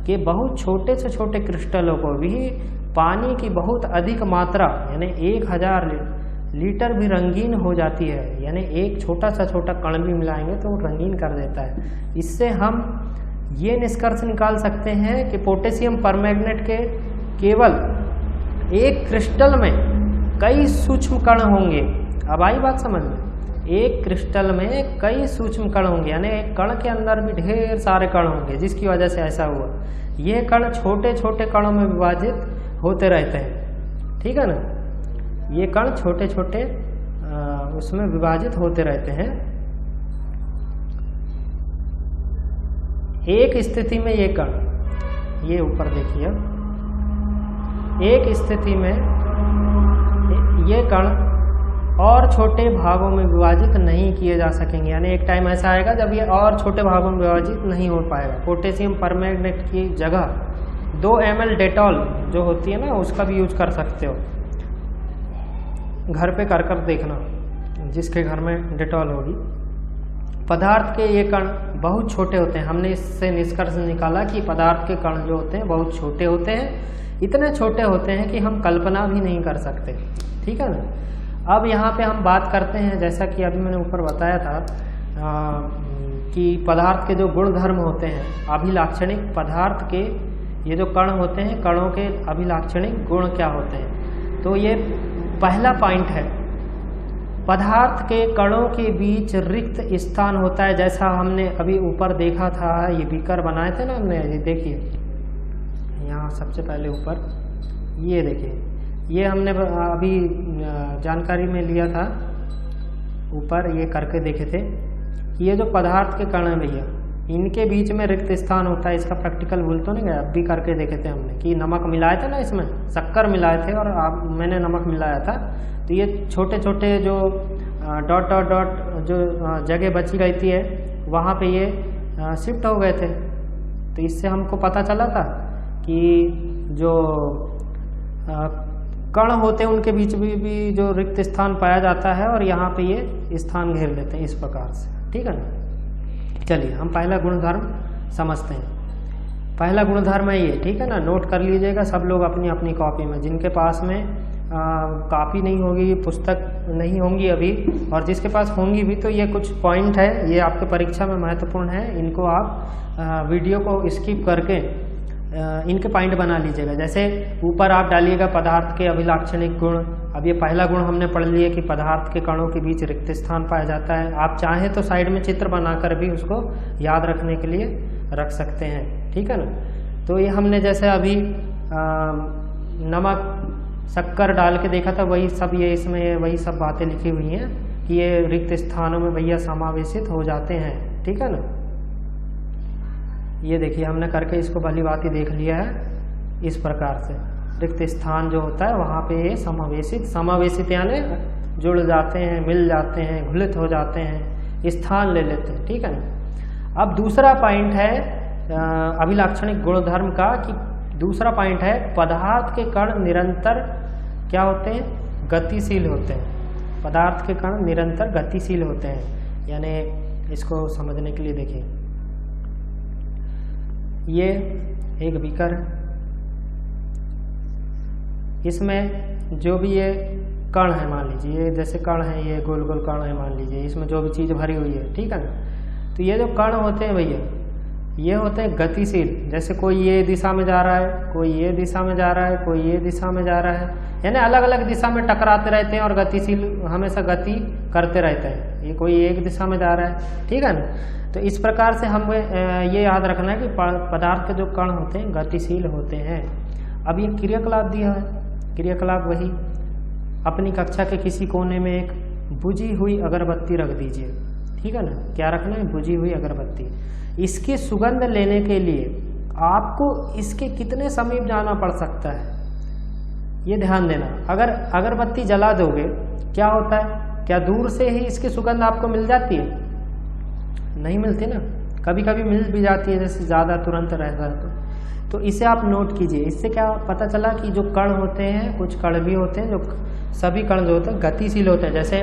कि बहुत छोटे से छोटे क्रिस्टलों को भी पानी की बहुत अधिक मात्रा यानी 1000 लीटर भी रंगीन हो जाती है। यानी एक छोटा कण भी मिलाएंगे तो रंगीन कर देता है। इससे हम ये निष्कर्ष निकाल सकते हैं कि पोटेशियम परमैंगनेट के केवल एक क्रिस्टल में कई सूक्ष्म कण होंगे। अब आई बात समझ में? एक क्रिस्टल में कई सूक्ष्म कण होंगे, यानी एक कण के अंदर भी ढेर सारे कण होंगे, जिसकी वजह से ऐसा हुआ। ये कण छोटे छोटे कणों में विभाजित होते रहते हैं, ठीक है ना। ये कण छोटे छोटे उसमें विभाजित होते रहते हैं। एक स्थिति में ये कण, ये ऊपर देखिए, एक स्थिति में ये कण और छोटे भागों में विभाजित नहीं किए जा सकेंगे। यानी एक टाइम ऐसा आएगा जब ये और छोटे भागों में विभाजित नहीं हो पाएगा। पोटेशियम परमैंगनेट की जगह 2 ml डेटॉल जो होती है ना, उसका भी यूज कर सकते हो। घर पे कर देखना, जिसके घर में डेटॉल होगी। पदार्थ के ये कण बहुत छोटे होते हैं। हमने इससे निष्कर्ष निकाला कि पदार्थ के कण जो होते हैं बहुत छोटे होते हैं। इतने छोटे होते हैं कि हम कल्पना भी नहीं कर सकते, ठीक है ना। अब यहाँ पे हम बात करते हैं, जैसा कि अभी मैंने ऊपर बताया था कि पदार्थ के जो गुण धर्म होते हैं, अभिलाक्षणिक पदार्थ के ये जो कण होते हैं, कणों के अभिलाक्षणिक गुण क्या होते हैं। तो ये पहला पॉइंट है, पदार्थ के कणों के बीच रिक्त स्थान होता है। जैसा हमने अभी ऊपर देखा था, ये बीकर बनाए थे ना हमने, ये देखिए यहाँ सबसे पहले ऊपर ये देखिए, ये हमने अभी जानकारी में लिया था, ऊपर ये करके देखे थे कि ये जो पदार्थ के कण हैं भैया, इनके बीच में रिक्त स्थान होता है। इसका प्रैक्टिकल भूल तो नहीं गया? अब भी करके देखे थे हमने कि नमक मिलाए थे ना, इसमें शक्कर मिलाए थे और मैंने नमक मिलाया था। तो ये छोटे छोटे जो डॉट डॉट डॉट जो जगह बची रहती है, वहाँ पे ये शिफ्ट हो गए थे। तो इससे हमको पता चला था कि जो कण होते हैं उनके बीच भी जो रिक्त स्थान पाया जाता है और यहाँ पे ये स्थान घेर लेते हैं इस प्रकार से, ठीक है ना। चलिए हम पहला गुणधर्म समझते हैं। पहला गुणधर्म है ये, ठीक है ना, नोट कर लीजिएगा सब लोग अपनी अपनी कॉपी में। जिनके पास में कॉपी नहीं होगी, पुस्तक नहीं होंगी अभी, और जिसके पास होंगी भी, तो ये कुछ पॉइंट है, ये आपके परीक्षा में महत्वपूर्ण है। इनको आप वीडियो को स्किप करके इनके पॉइंट बना लीजिएगा। जैसे ऊपर आप डालिएगा पदार्थ के अभिलाक्षणिक गुण। अब ये पहला गुण हमने पढ़ लिया कि पदार्थ के कणों के बीच रिक्त स्थान पाया जाता है। आप चाहें तो साइड में चित्र बनाकर भी उसको याद रखने के लिए रख सकते हैं, ठीक है ना। तो ये हमने जैसे अभी नमक शक्कर डाल के देखा था, वही सब ये इसमें वही सब बातें लिखी हुई हैं कि ये रिक्त स्थानों में भैया समावेशित हो जाते हैं, ठीक है ना। ये देखिए हमने करके इसको भली बात ही देख लिया है। इस प्रकार से रिक्त स्थान जो होता है वहाँ पे ये समावेशित यानी जुड़ जाते हैं, मिल जाते हैं, घुलित हो जाते हैं, स्थान ले लेते हैं, ठीक है ना। अब दूसरा पॉइंट है अभिलाक्षणिक गुणधर्म का, कि दूसरा पॉइंट है पदार्थ के कण निरंतर क्या होते हैं, गतिशील होते हैं। पदार्थ के कण निरंतर गतिशील होते हैं, यानी इसको समझने के लिए देखिए, ये एक बीकर है, इसमें जो भी ये कण है, मान लीजिए ये जैसे कण है, ये गोल गोल कण है मान लीजिए, इसमें जो भी चीज़ भरी हुई है, ठीक है ना। तो ये जो कण होते हैं भैया, ये होते हैं गतिशील। जैसे कोई ये दिशा में जा रहा है, कोई ये दिशा में जा रहा है, कोई ये दिशा में जा रहा है, यानी अलग अलग दिशा में टकराते रहते हैं और गतिशील हमेशा गति करते रहते हैं। ये कोई एक दिशा में जा रहा है, ठीक है ना। तो इस प्रकार से हमें ये याद रखना है कि पदार्थ के जो कण होते हैं गतिशील होते हैं। अब ये क्रियाकलाप दिया है, क्रियाकलाप वही, अपनी कक्षा के किसी कोने में एक बुझी हुई अगरबत्ती रख दीजिए, ठीक है ना। क्या रखना है, बुझी हुई अगरबत्ती। इसकी सुगंध लेने के लिए आपको इसके कितने समीप जाना पड़ सकता है, ये ध्यान देना। अगर अगरबत्ती जला दोगे क्या होता है, क्या दूर से ही इसकी सुगंध आपको मिल जाती है? नहीं मिलती ना, कभी कभी मिल भी जाती है, जैसे ज़्यादा तुरंत रहता है तो इसे आप नोट कीजिए। इससे क्या पता चला कि जो कण होते हैं, कुछ कण भी होते हैं, जो सभी कण जो होते हैं गतिशील होते हैं। जैसे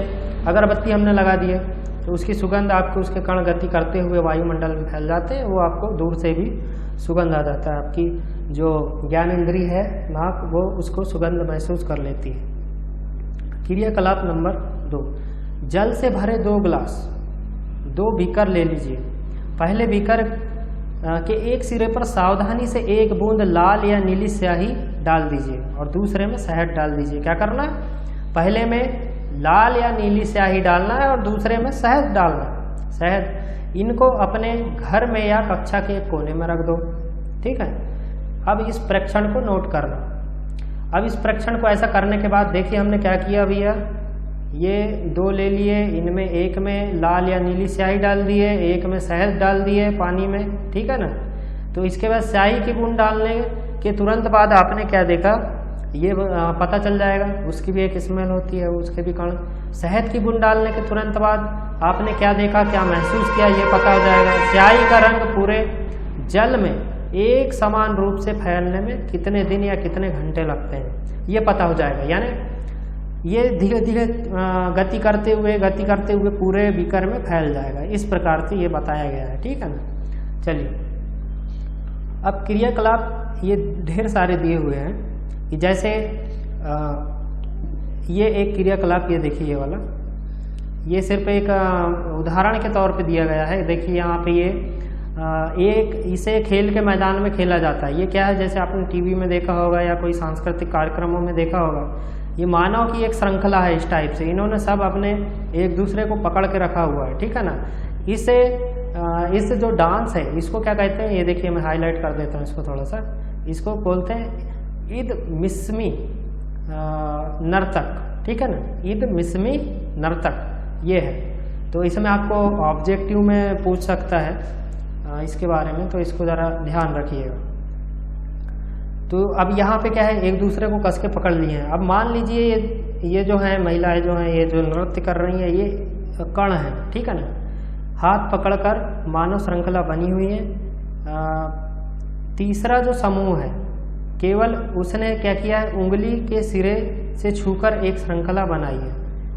अगरबत्ती हमने लगा दी है तो उसकी सुगंध आपको, उसके कण गति करते हुए वायुमंडल में फैल जाते हैं, वो आपको दूर से भी सुगंध आ जाता है। आपकी जो ज्ञान इंद्री है नाक, वो उसको सुगंध महसूस कर लेती है। क्रियाकलाप नंबर 2, जल से भरे 2 गिलास, 2 बीकर ले लीजिए। पहले बीकर के एक सिरे पर सावधानी से 1 बूंद लाल या नीली स्याही डाल दीजिए और दूसरे में शहद डाल दीजिए। क्या करना है, पहले में लाल या नीली स्याही डालना है और दूसरे में शहद डालना है। शहद, इनको अपने घर में या कक्षा के एक कोने में रख दो, ठीक है। अब इस प्रेक्षण को नोट करना। अब इस प्रेक्षण को ऐसा करने के बाद देखिए हमने क्या किया भैया, ये 2 ले लिए, इनमें एक में लाल या नीली स्याही डाल दिए, एक में शहद डाल दिए पानी में, ठीक है ना। तो इसके बाद स्याही की बूंद डालने के तुरंत बाद आपने क्या देखा, ये पता चल जाएगा, उसकी भी एक स्मेल होती है, उसके भी कण। शहद की बूंद डालने के तुरंत बाद आपने क्या देखा, क्या महसूस किया, ये पता हो जाएगा। स्याही का रंग पूरे जल में एक समान रूप से फैलने में कितने दिन या कितने घंटे लगते हैं, ये पता हो जाएगा। यानी ये धीरे धीरे गति करते हुए पूरे बीकर में फैल जाएगा। इस प्रकार से ये बताया गया है, ठीक है ना। चलिए अब क्रियाकलाप ये ढेर सारे दिए हुए हैं कि जैसे ये एक क्रियाकलाप, ये देखिए ये वाला, ये सिर्फ एक उदाहरण के तौर पे दिया गया है। देखिए यहाँ पे ये इसे खेल के मैदान में खेला जाता है। ये क्या है, जैसे आपने टीवी में देखा होगा या कोई सांस्कृतिक कार्यक्रमों में देखा होगा, ये मानव की एक श्रृंखला है। इस टाइप से इन्होंने सब अपने एक दूसरे को पकड़ के रखा हुआ है, ठीक है ना। इस जो डांस है इसको क्या कहते हैं, ये देखिए मैं हाईलाइट कर देता हूँ इसको थोड़ा सा। इसको बोलते हैं ईद मिस्मी नर्तक, ठीक है ना, ईद मिस्मी नर्तक ये है। तो इसमें आपको ऑब्जेक्टिव में पूछ सकता है इसके बारे में, तो इसको ज़रा ध्यान रखिएगा। तो अब यहाँ पे क्या है, एक दूसरे को कस के पकड़ लिए हैं। अब मान लीजिए ये जो है महिलाएं जो हैं, ये जो नृत्य कर रही हैं, ये कण है, ठीक है ना। हाथ पकड़कर मानव श्रृंखला बनी हुई है। तीसरा जो समूह है केवल उसने क्या किया है, उंगली के सिरे से छूकर एक श्रृंखला बनाई है।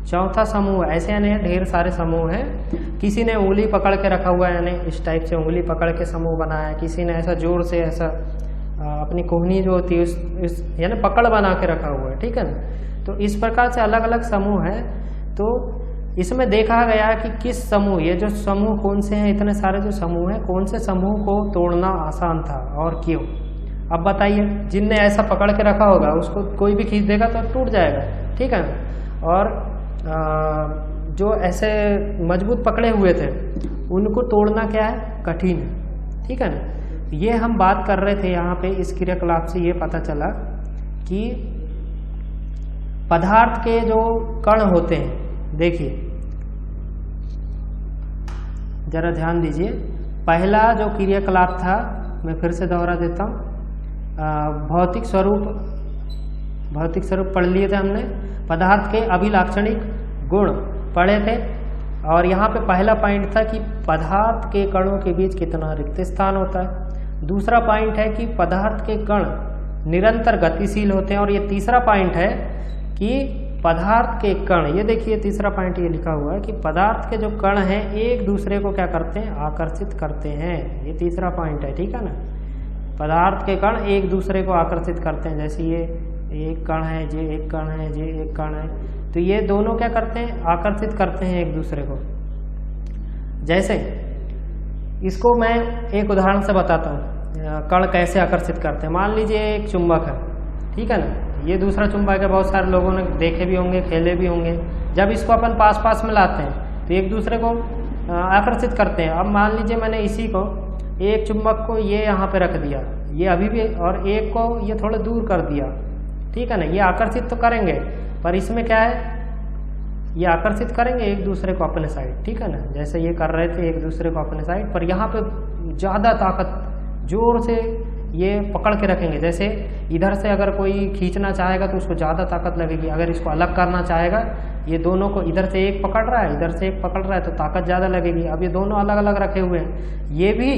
चौथा समूह, ऐसे यानी ढेर सारे समूह हैं। किसी ने उंगली पकड़ के रखा हुआ है, यानी इस टाइप से उंगली पकड़ के समूह बनाया है। किसी ने ऐसा जोर से ऐसा अपनी कोहनी जो होती है इस यानी पकड़ बना के रखा हुआ है, ठीक है ना। तो इस प्रकार से अलग अलग समूह है। तो इसमें देखा गया कि किस समूह, ये जो समूह कौन से हैं, इतने सारे जो समूह हैं, कौन से समूह को तोड़ना आसान था और क्यों। अब बताइए, जिनने ऐसा पकड़ के रखा होगा उसको कोई भी खींच देगा तो टूट जाएगा, ठीक है। और जो ऐसे मजबूत पकड़े हुए थे उनको तोड़ना क्या है, कठिन है, ठीक है ना। ये हम बात कर रहे थे यहाँ पे इस क्रियाकलाप से ये पता चला कि पदार्थ के जो कण होते हैं, देखिए जरा ध्यान दीजिए। पहला जो क्रियाकलाप था, मैं फिर से दोहरा देता हूँ, भौतिक स्वरूप पढ़ लिए थे हमने, पदार्थ के अभिलाक्षणिक गुण पढ़े थे। और यहाँ पे पहला पॉइंट था कि पदार्थ के कणों के बीच कितना रिक्त स्थान होता है। दूसरा पॉइंट है कि पदार्थ के कण निरंतर गतिशील होते हैं। और ये तीसरा पॉइंट है कि पदार्थ के कण, ये देखिए तीसरा पॉइंट ये लिखा हुआ है कि पदार्थ के जो कण हैं एक दूसरे को क्या करते हैं, आकर्षित करते हैं। ये तीसरा पॉइंट है, ठीक है ना। पदार्थ के कण एक दूसरे को आकर्षित करते हैं। जैसे ये एक कण है, ये एक कण है, ये एक कण है, तो ये दोनों क्या करते हैं, आकर्षित करते हैं एक दूसरे को। जैसे इसको मैं एक उदाहरण से बताता हूँ, कण कैसे आकर्षित करते हैं। मान लीजिए एक चुंबक है, ठीक है ना, ये दूसरा चुंबक है, बहुत सारे लोगों ने देखे भी होंगे, खेले भी होंगे। जब इसको अपन पास पास में लाते हैं तो एक दूसरे को आकर्षित करते हैं। अब मान लीजिए मैंने इसी को, एक चुंबक को ये यहाँ पे रख दिया, ये अभी भी, और एक को ये थोड़ा दूर कर दिया, ठीक है ना। ये आकर्षित तो करेंगे, पर इसमें क्या है, ये आकर्षित करेंगे एक दूसरे को अपने साइड, ठीक है ना। जैसे ये कर रहे थे एक दूसरे को अपने साइड, पर यहाँ पे ज़्यादा ताकत, जोर से ये पकड़ के रखेंगे। जैसे इधर से अगर कोई खींचना चाहेगा तो उसको ज़्यादा ताकत लगेगी, अगर इसको अलग करना चाहेगा, ये दोनों को इधर से एक पकड़ रहा है, इधर से एक पकड़ रहा है, तो ताकत ज़्यादा लगेगी। अब ये दोनों अलग अलग रखे हुए हैं, ये भी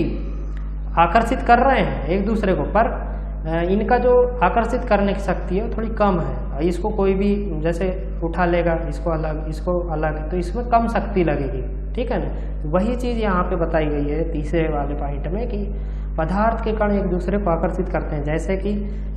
आकर्षित कर रहे हैं एक दूसरे को, पर इनका जो आकर्षित करने की शक्ति है वो थोड़ी कम है। इसको कोई भी जैसे उठा लेगा, इसको अलग, तो इसमें कम शक्ति लगेगी, ठीक है ना। वही चीज़ यहाँ पे बताई गई है तीसरे वाले पॉइंट में कि पदार्थ के कण एक दूसरे को आकर्षित करते हैं। जैसे कि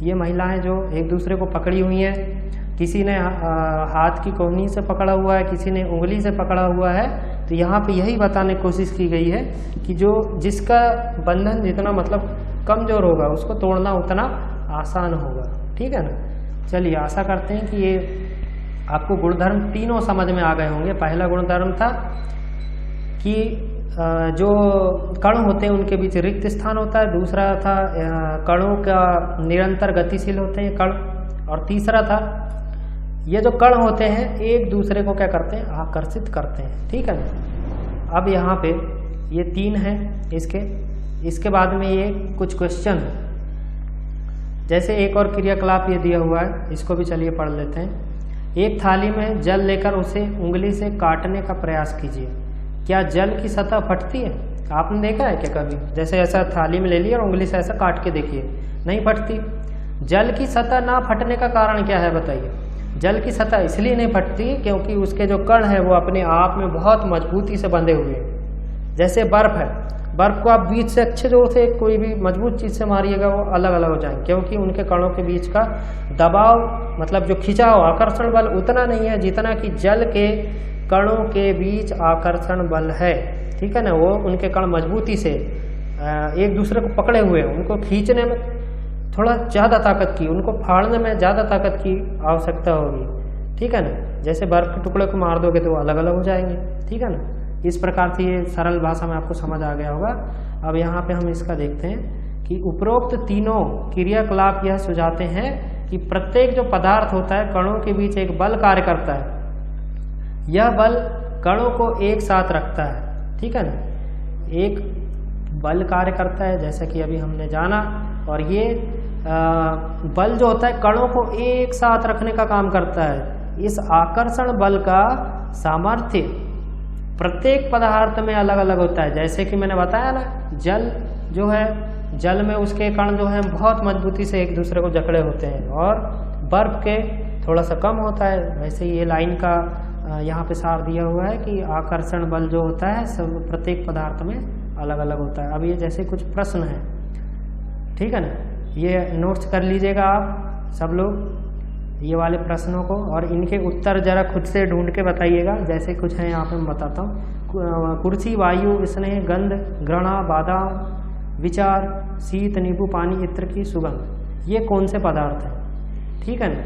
ये महिलाएं जो एक दूसरे को पकड़ी हुई हैं, किसी ने हाथ की कोहनी से पकड़ा हुआ है, किसी ने उंगली से पकड़ा हुआ है, तो यहाँ पे यही बताने की कोशिश की गई है कि जो जिसका बंधन जितना मतलब कमजोर होगा उसको तोड़ना उतना आसान होगा, ठीक है ना। चलिए, आशा करते हैं कि ये आपको गुणधर्म तीनों समझ में आ गए होंगे। पहला गुणधर्म था कि जो कण होते हैं उनके बीच रिक्त स्थान होता है। दूसरा था कणों का निरंतर गतिशील होते हैं कण। और तीसरा था ये जो कण होते हैं एक दूसरे को क्या करते हैं, आकर्षित करते हैं, ठीक है ना। अब यहाँ पे ये तीन हैं इसके बाद में ये कुछ क्वेश्चन, जैसे एक और क्रियाकलाप ये दिया हुआ है, इसको भी चलिए पढ़ लेते हैं। एक थाली में जल लेकर उसे उंगली से काटने का प्रयास कीजिए, क्या जल की सतह फटती है? आपने देखा है क्या कभी? जैसे ऐसा थाली में ले लिया और उंगली से ऐसा काट के देखिए, नहीं फटती। जल की सतह ना फटने का कारण क्या है बताइए? जल की सतह इसलिए नहीं फटती क्योंकि उसके जो कण है वो अपने आप में बहुत मजबूती से बंधे हुए हैं। जैसे बर्फ है, बर्फ को आप बीच से अच्छे जोर से कोई भी मजबूत चीज़ से मारिएगा वो अलग अलग हो जाएंगे, क्योंकि उनके कणों के बीच का दबाव मतलब जो खिंचाव, आकर्षण बल उतना नहीं है जितना कि जल के कणों के बीच आकर्षण बल है, ठीक है ना। वो उनके कण मजबूती से एक दूसरे को पकड़े हुए हैं, उनको खींचने में थोड़ा ज़्यादा ताकत की, उनको फाड़ने में ज़्यादा ताकत की आवश्यकता होगी, ठीक है ना। जैसे बर्फ के टुकड़े को मार दोगे तो वो अलग अलग हो जाएंगे, ठीक है ना। इस प्रकार से ये सरल भाषा में आपको समझ आ गया होगा। अब यहाँ पे हम इसका देखते हैं कि उपरोक्त तीनों क्रियाकलाप यह सुझाते हैं कि प्रत्येक जो पदार्थ होता है कणों के बीच एक बल कार्य करता है। यह बल कणों को एक साथ रखता है, ठीक है ना। एक बल कार्य करता है जैसा कि अभी हमने जाना, और ये बल जो होता है कणों को एक साथ रखने का काम करता है। इस आकर्षण बल का सामर्थ्य प्रत्येक पदार्थ में अलग अलग होता है। जैसे कि मैंने बताया ना, जल जो है जल में उसके कण जो हैं बहुत मजबूती से एक दूसरे को जकड़े होते हैं और बर्फ के थोड़ा सा कम होता है। वैसे ये लाइन का यहाँ पे सार दिया हुआ है कि आकर्षण बल जो होता है सब प्रत्येक पदार्थ में अलग अलग होता है। अब ये जैसे कुछ प्रश्न हैं, ठीक है ना, ये नोट्स कर लीजिएगा आप सब लोग ये वाले प्रश्नों को, और इनके उत्तर जरा खुद से ढूंढ के बताइएगा। जैसे कुछ हैं यहाँ पे मैं बताता हूँ। कुर्सी, वायु, स्नेह, गंध, घृणा, बादाम, विचार, शीत, नींबू पानी, इत्र की सुगंध, ये कौन से पदार्थ हैं, ठीक है ना।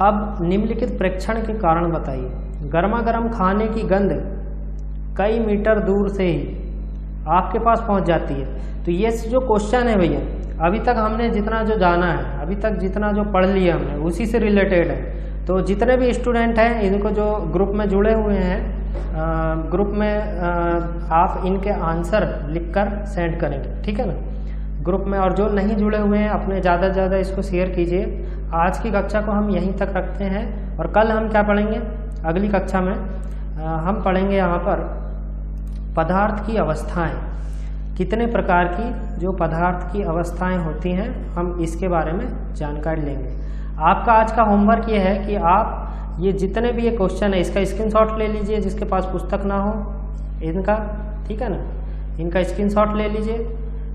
अब निम्नलिखित प्रेक्षण के कारण बताइए। गर्मा गर्म खाने की गंध कई मीटर दूर से ही आपके पास पहुंच जाती है। तो ये जो क्वेश्चन है भैया, अभी तक हमने जितना जो जाना है, अभी तक जितना जो पढ़ लिया हमने उसी से रिलेटेड है। तो जितने भी स्टूडेंट हैं इनको जो ग्रुप में जुड़े हुए हैं, ग्रुप में आप इनके आंसर लिखकर सेंड करेंगे, ठीक है ना, ग्रुप में। और जो नहीं जुड़े हुए हैं अपने ज़्यादा से ज़्यादा इसको शेयर कीजिए। आज की कक्षा को हम यहीं तक रखते हैं और कल हम क्या पढ़ेंगे, अगली कक्षा में हम पढ़ेंगे यहाँ पर पदार्थ की अवस्थाएं, कितने प्रकार की जो पदार्थ की अवस्थाएं होती हैं, हम इसके बारे में जानकारी लेंगे। आपका आज का होमवर्क ये है कि आप ये जितने भी ये क्वेश्चन है इसका स्क्रीनशॉट ले लीजिए, जिसके पास पुस्तक ना हो इनका, ठीक है ना, इनका स्क्रीनशॉट ले लीजिए।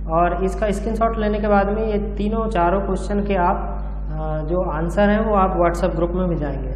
और इसका स्क्रीनशॉट लेने के बाद में ये तीनों चारों क्वेश्चन के आप जो आंसर हैं वो आप व्हाट्सएप ग्रुप में भेजाएंगे।